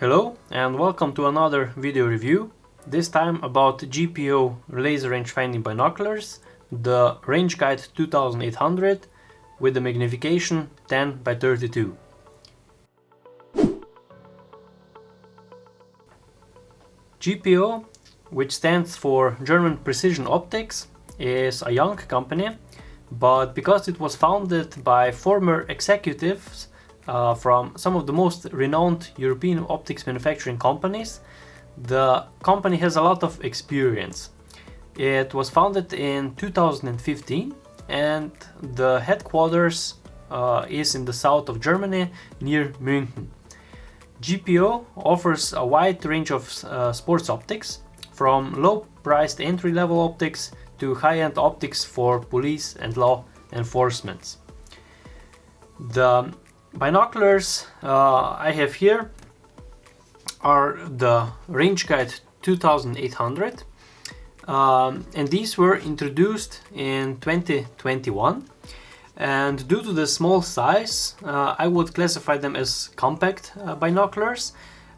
Hello and welcome to another video review, this time about GPO laser rangefinding binoculars, the Rangeguide 2800 with the magnification 10x32. GPO, which stands for German Precision Optics, is a young company, but because it was founded by former executives from some of the most renowned European optics manufacturing companies, the company has a lot of experience. It was founded in 2015 and the headquarters is in the south of Germany near München. GPO offers a wide range of sports optics, from low-priced entry-level optics to high-end optics for police and law enforcement. The binoculars I have here are the Rangeguide 2800 and these were introduced in 2021, and due to the small size I would classify them as compact binoculars,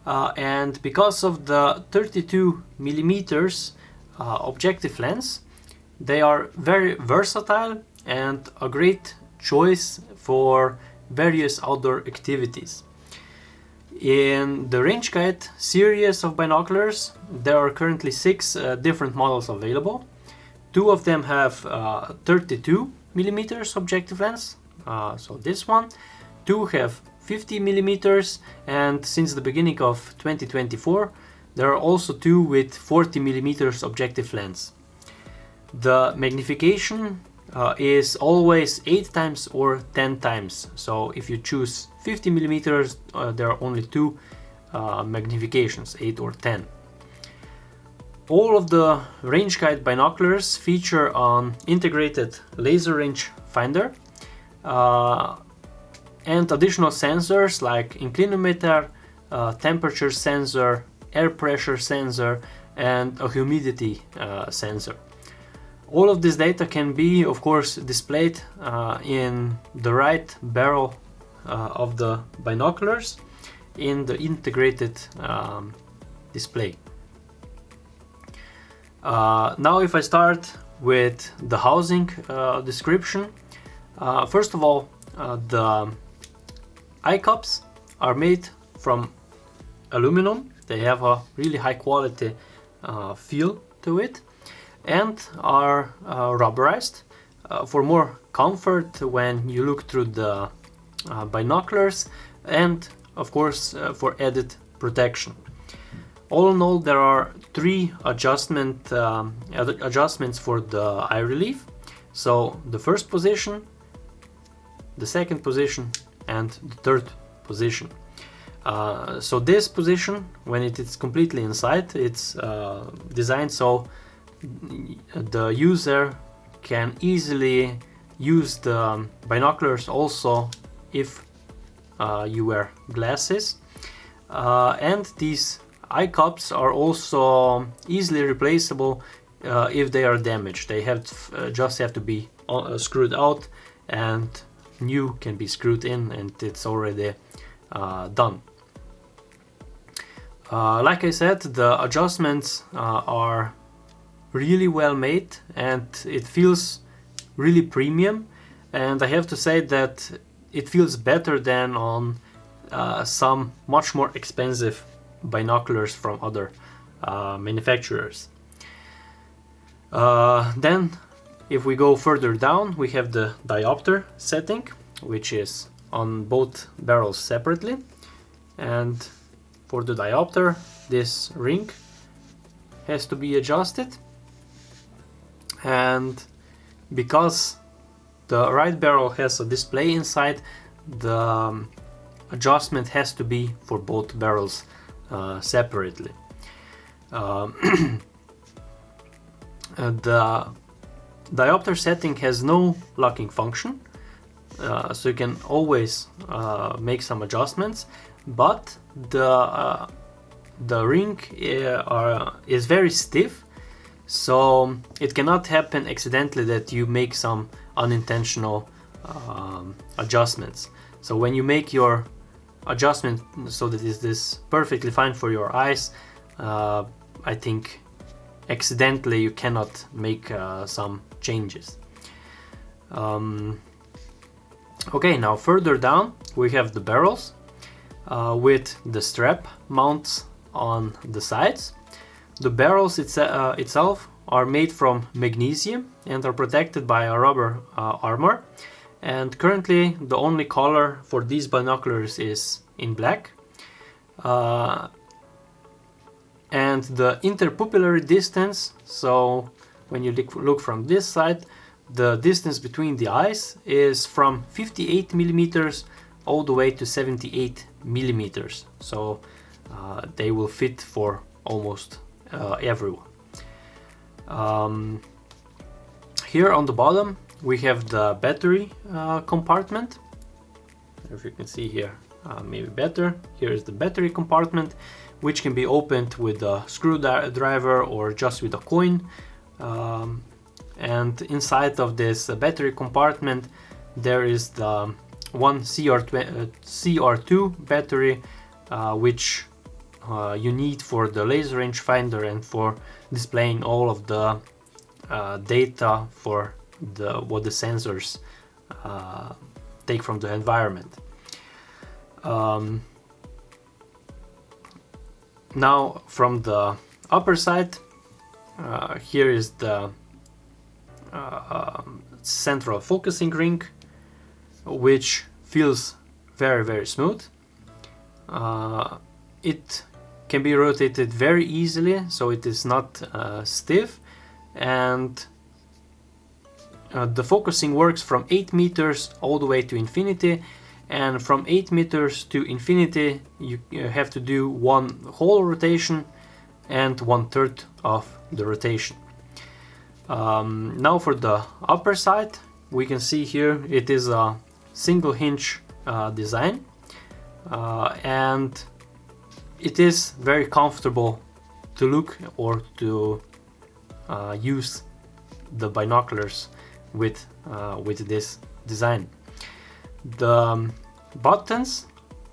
and because of the 32mm objective lens, they are very versatile and a great choice for various outdoor activities. In the Rangeguide series of binoculars, there are currently 6 different models available. 2 of them have 32mm objective lens, so this one. 2 have 50mm, and since the beginning of 2024 there are also 2 with 40mm objective lens. The magnification is always 8 times or 10 times. So if you choose 50mm, there are only 2 magnifications, 8 or 10. All of the Rangeguide binoculars feature an integrated laser range finder and additional sensors like inclinometer, temperature sensor, air pressure sensor, and a humidity sensor. All of this data can be, of course, displayed in the right barrel of the binoculars in the integrated display. Now if I start with the housing description, first of all, the eye cups are made from aluminum. They have a really high quality feel to it, and are rubberized for more comfort when you look through the binoculars, and of course for added protection. All in all, there are 3 adjustments for the eye relief. So the first position, the second position, and the third position. So this position, when it is completely inside, it's designed so the user can easily use the binoculars also if you wear glasses, and these eye cups are also easily replaceable if they are damaged. They just have to be screwed out, and new can be screwed in, and it's already done. Like I said, the adjustments are really well made and it feels really premium, and I have to say that it feels better than on some much more expensive binoculars from other manufacturers. Then if we go further down, we have the diopter setting, which is on both barrels separately, and for the diopter this ring has to be adjusted, and because the right barrel has a display inside, the adjustment has to be for both barrels separately. The diopter setting has no locking function, so you can always make some adjustments, but the ring is very stiff, so it cannot happen accidentally that you make some unintentional adjustments. So when you make your adjustment so that it is perfectly fine for your eyes, I think accidentally you cannot make some changes. Okay, now further down we have the barrels with the strap mounts on the sides. The barrels itself are made from magnesium and are protected by a rubber armor. And currently the only color for these binoculars is in black. And the interpupillary distance, so when you look from this side, the distance between the eyes is from 58 millimeters all the way to 78 millimeters. So they will fit for almost everyone. Here on the bottom we have the battery compartment. If you can see here, maybe better. Here is the battery compartment, which can be opened with a screwdriver or just with a coin. And inside of this battery compartment there is the one CR2 battery, which you need for the laser rangefinder and for displaying all of the data for what the sensors take from the environment. Now from the upper side, here is the central focusing ring, which feels very smooth. It can be rotated very easily, so it is not stiff, and the focusing works from 8 meters all the way to infinity, and from 8 meters to infinity you have to do one whole rotation and 1/3 of the rotation. Now for the upper side, we can see here it is a single hinge design, and it is very comfortable to look or to use the binoculars with this design. The buttons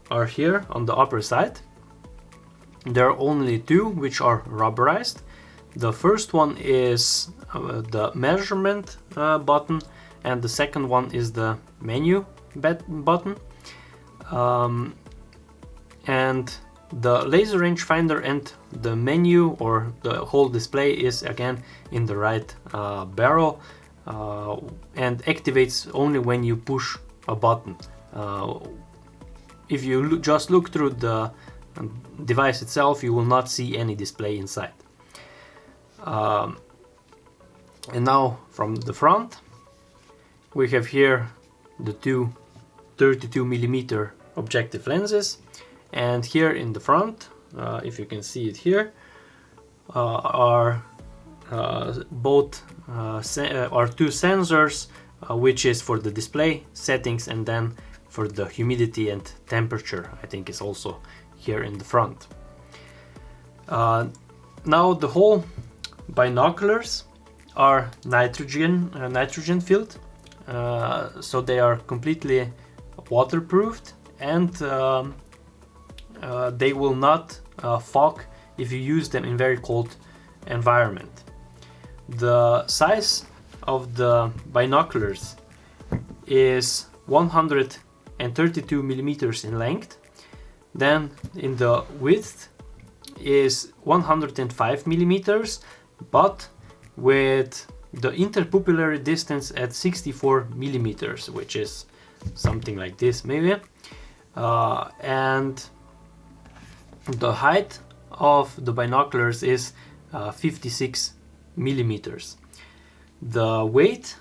are here on the upper side. There are only two which are rubberized. The first one is the measurement button, and the second one is the menu button. And the laser rangefinder and the menu or the whole display is again in the right barrel, and activates only when you push a button. If you just look through the device itself, you will not see any display inside. And now from the front, we have here the two 32mm objective lenses, and here in the front, if you can see it here, are two sensors, which is for the display settings, and then for the humidity and temperature, I think is also here in the front. Now the whole binoculars are nitrogen filled, so they are completely waterproofed, and they will not fog if you use them in very cold environment. The size of the binoculars is 132 millimeters in length. Then in the width is 105 millimeters, but with the interpupillary distance at 64 millimeters, which is something like this maybe. And the height of the binoculars is 56 millimeters. The weight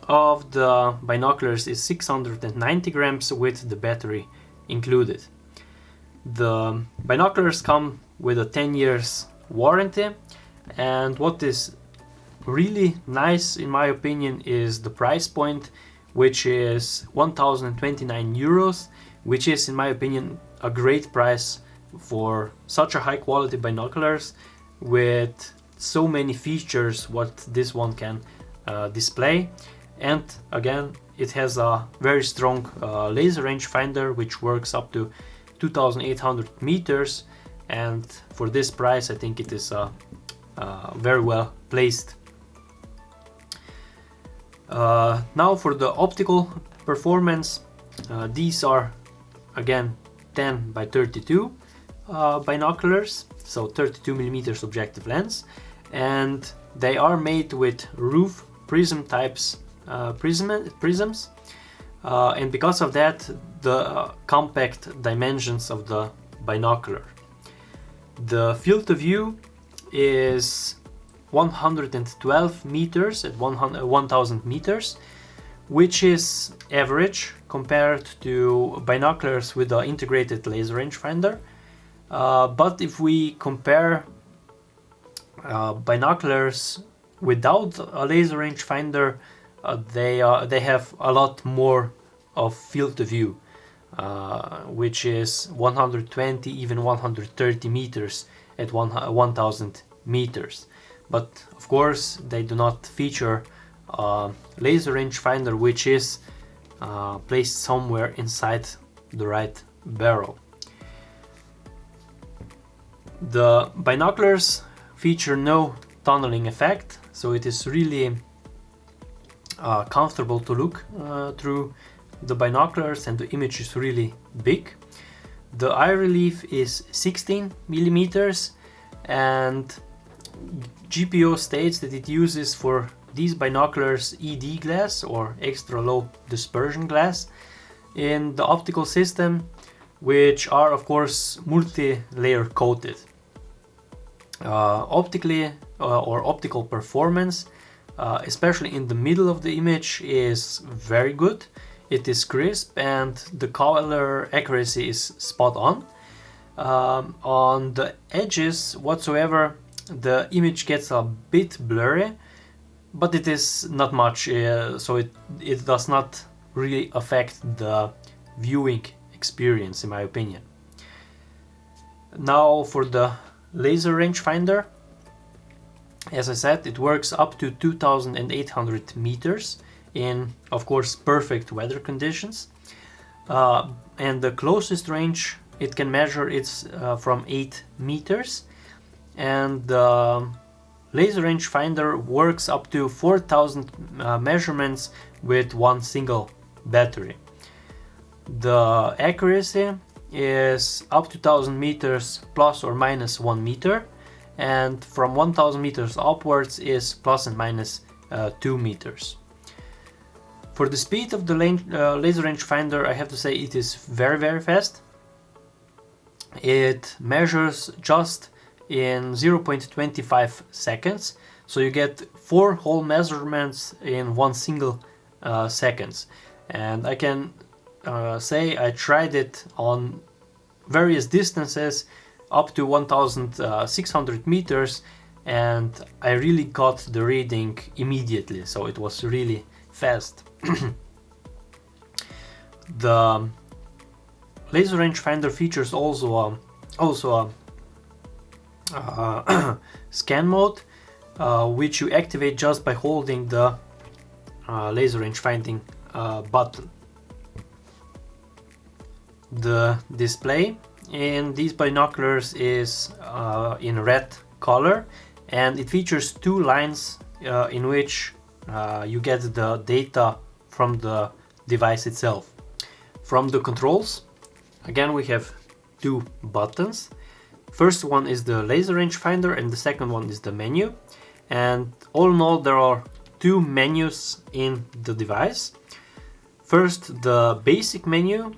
of the binoculars is 690 grams with the battery included. The binoculars come with a 10 years warranty, and what is really nice in my opinion is the price point, which is 1029 euros, which is in my opinion a great price for such a high quality binoculars with so many features what this one can display. And again, it has a very strong laser rangefinder which works up to 2800 meters, and for this price I think it is very well placed. Now for the optical performance, these are again 10 by 32 binoculars, so 32 millimeters objective lens, and they are made with roof prism types prisms, and because of that the compact dimensions of the binocular. The field of view is 112 meters at 1000 meters, which is average compared to binoculars with an integrated laser rangefinder. But if we compare binoculars without a laser rangefinder, they have a lot more of field of view, which is 120, even 130 meters at 1000 meters. But of course they do not feature a laser rangefinder which is placed somewhere inside the right barrel. The binoculars feature no tunneling effect, so it is really comfortable to look through the binoculars, and the image is really big. The eye relief is 16 millimeters, and GPO states that it uses for these binoculars ED glass, or extra low dispersion glass, in the optical system, which are of course multi-layer coated. Optically or optical performance, especially in the middle of the image, is very good. It is crisp and the color accuracy is spot on. On the edges whatsoever, the image gets a bit blurry, but it is not much, so it does not really affect the viewing experience, in my opinion. Now for the laser rangefinder, as I said, it works up to 2800 meters in, of course, perfect weather conditions, and the closest range it can measure is from 8 meters, and the laser rangefinder works up to 4000 measurements with one single battery. The accuracy is up to 1000 meters plus or minus 1 meter, and from 1000 meters upwards is plus and minus 2 meters. For the speed of the laser rangefinder, I have to say it is very fast. It measures just in 0.25 seconds, so you get 4 whole measurements in one single seconds. And I can say I tried it on various distances up to 1600 meters, and I really got the reading immediately, so it was really fast. The laser rangefinder features also a scan mode, which you activate just by holding the laser rangefinding button. The display in these binoculars is in red color, and it features 2 lines in which you get the data from the device itself. From the controls, again we have 2 buttons. First one is the laser rangefinder and the second one is the menu, and all in all there are 2 menus in the device. First, the basic menu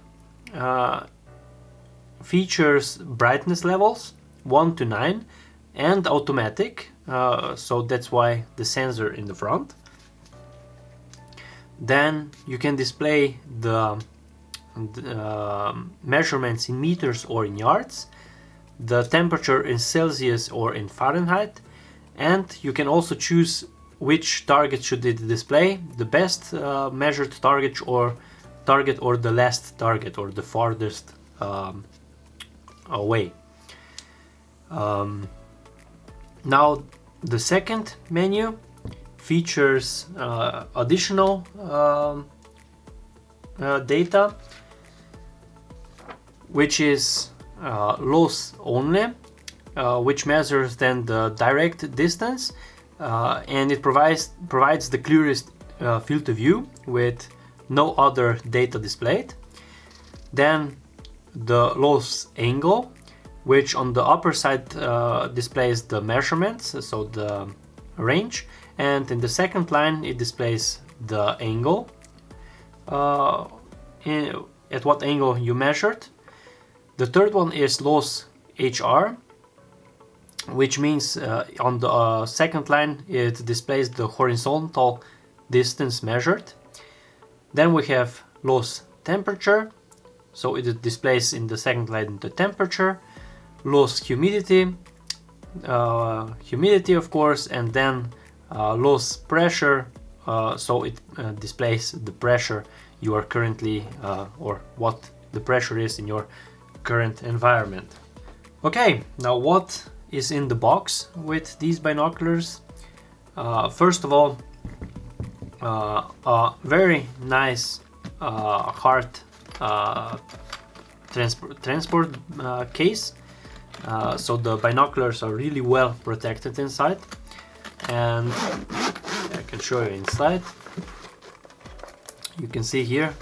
features brightness levels 1 to 9 and automatic, so that's why the sensor in the front. Then you can display the measurements in meters or in yards, the temperature in Celsius or in Fahrenheit, and you can also choose which target should it display, the best measured target or the last target, or the farthest away. Now the second menu features additional data, which is loss only, which measures then the direct distance, and it provides the clearest field of view with no other data displayed. Then the loss angle, which on the upper side displays the measurements, so the range, and in the second line it displays the angle, at what angle you measured. The third one is loss HR, which means on the second line it displays the horizontal distance measured. Then we have loss temperature, so it displays in the second line the temperature. Loss humidity, humidity of course, and then loss pressure, so it displays the pressure you are currently, or what the pressure is in your current environment. Okay, now what is in the box with these binoculars? First of all, a very nice hard transport case, so the binoculars are really well protected inside, and I can show you inside. You can see here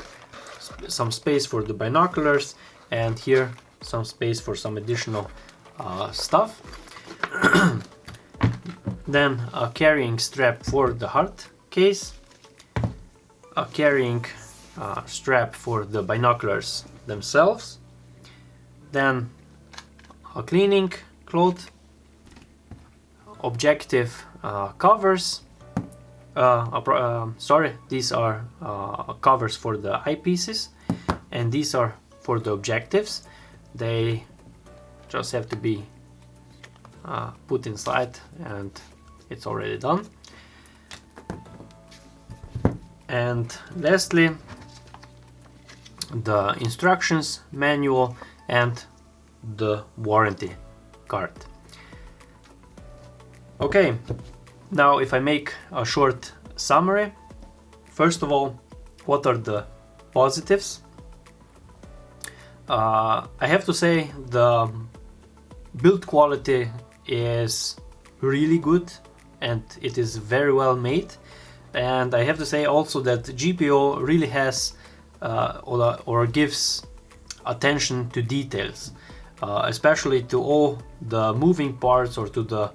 some space for the binoculars, and here some space for some additional stuff. Then a carrying strap for the hard case, a carrying strap for the binoculars themselves, then a cleaning cloth, objective covers, these are covers for the eyepieces, and these are for the objectives. They just have to be put inside, and it's already done. And lastly, the instructions manual and the warranty card. Okay, now if I make a short summary, first of all, what are the positives? I have to say the build quality is really good and it is very well made, and I have to say also that GPO really has or gives attention to details, especially to all the moving parts or to the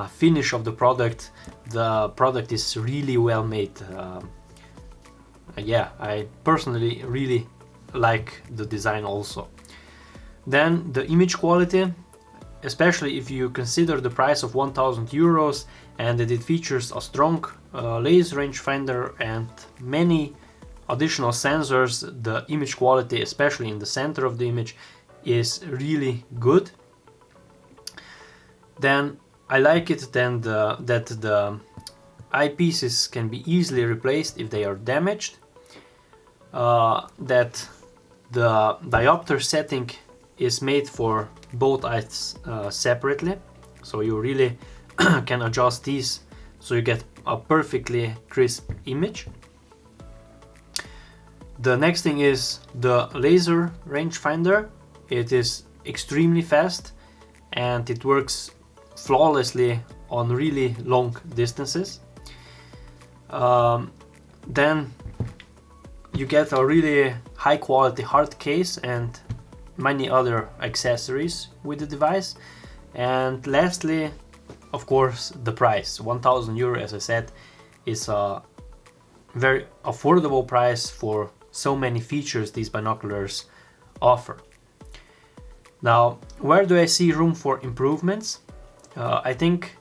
finish of the product. The product is really well made. Yeah, I personally really like the design also. Then the image quality, especially if you consider the price of 1000 euros and that it features a strong laser rangefinder and many additional sensors, the image quality, especially in the center of the image, is really good. Then I like it then that the eyepieces can be easily replaced if they are damaged, that the diopter setting is made for both eyes separately, so you really can adjust these so you get a perfectly crisp image. The next thing is the laser rangefinder. It is extremely fast and it works flawlessly on really long distances. Then you get a really high quality hard case and many other accessories with the device. And lastly, of course, the price. 1000 euro, as I said, is a very affordable price for so many features these binoculars offer. Now, where do I see room for improvements? I think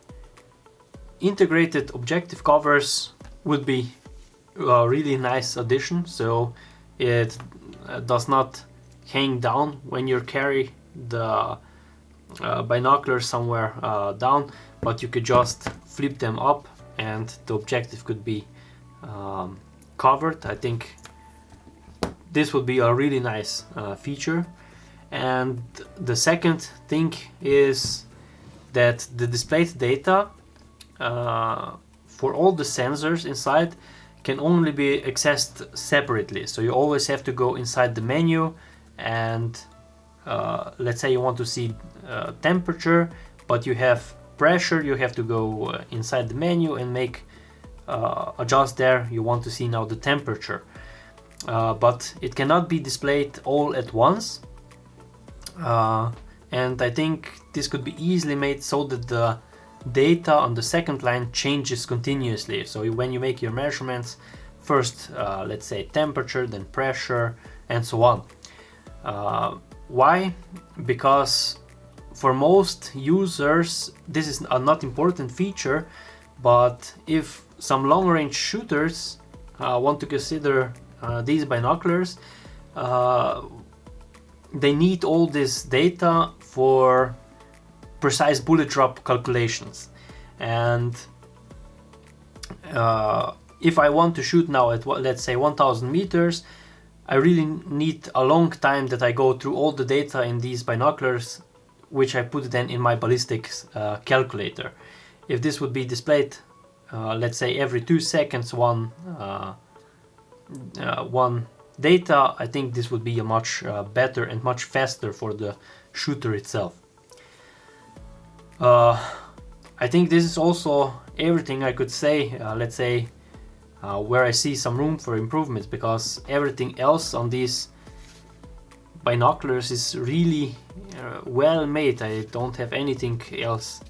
integrated objective covers would be a really nice addition, so it does not hang down when you carry the binoculars somewhere down, but you could just flip them up and the objective could be covered. I think this would be a really nice feature. And the second thing is that the displayed data for all the sensors inside can only be accessed separately, so you always have to go inside the menu and let's say you want to see temperature, but you have pressure, you have to go inside the menu and make adjust there. You want to see now the temperature, but it cannot be displayed all at once. And I think this could be easily made so that the data on the second line changes continuously. So when you make your measurements, first let's say temperature, then pressure, and so on. Why? Because for most users this is a not important feature, but if some long-range shooters want to consider these binoculars, they need all this data for precise bullet drop calculations. And if I want to shoot now at, let's say, 1000 meters, I really need a long time that I go through all the data in these binoculars, which I put then in my ballistics calculator. If this would be displayed, let's say every 2 seconds, one data, I think this would be a much better and much faster for the shooter itself. I think this is also everything I could say, let's say, where I see some room for improvements, because everything else on these binoculars is really well made. I don't have anything else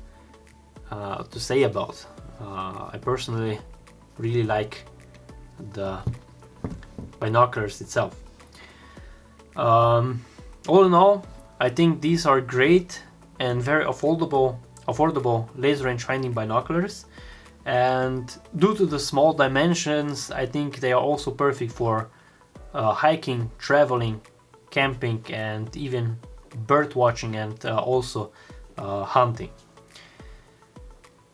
to say about. I personally really like the binoculars itself. All in all, I think these are great and very affordable laser range-finding binoculars, and due to the small dimensions, I think they are also perfect for hiking, traveling, camping, and even bird watching, and also hunting.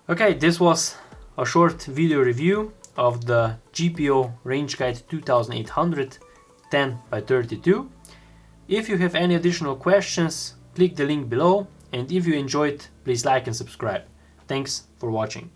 Okay, this was a short video review of the GPO Rangeguide 2800 10x32. If you have any additional questions, click the link below, and if you enjoyed, please like and subscribe. Thanks for watching.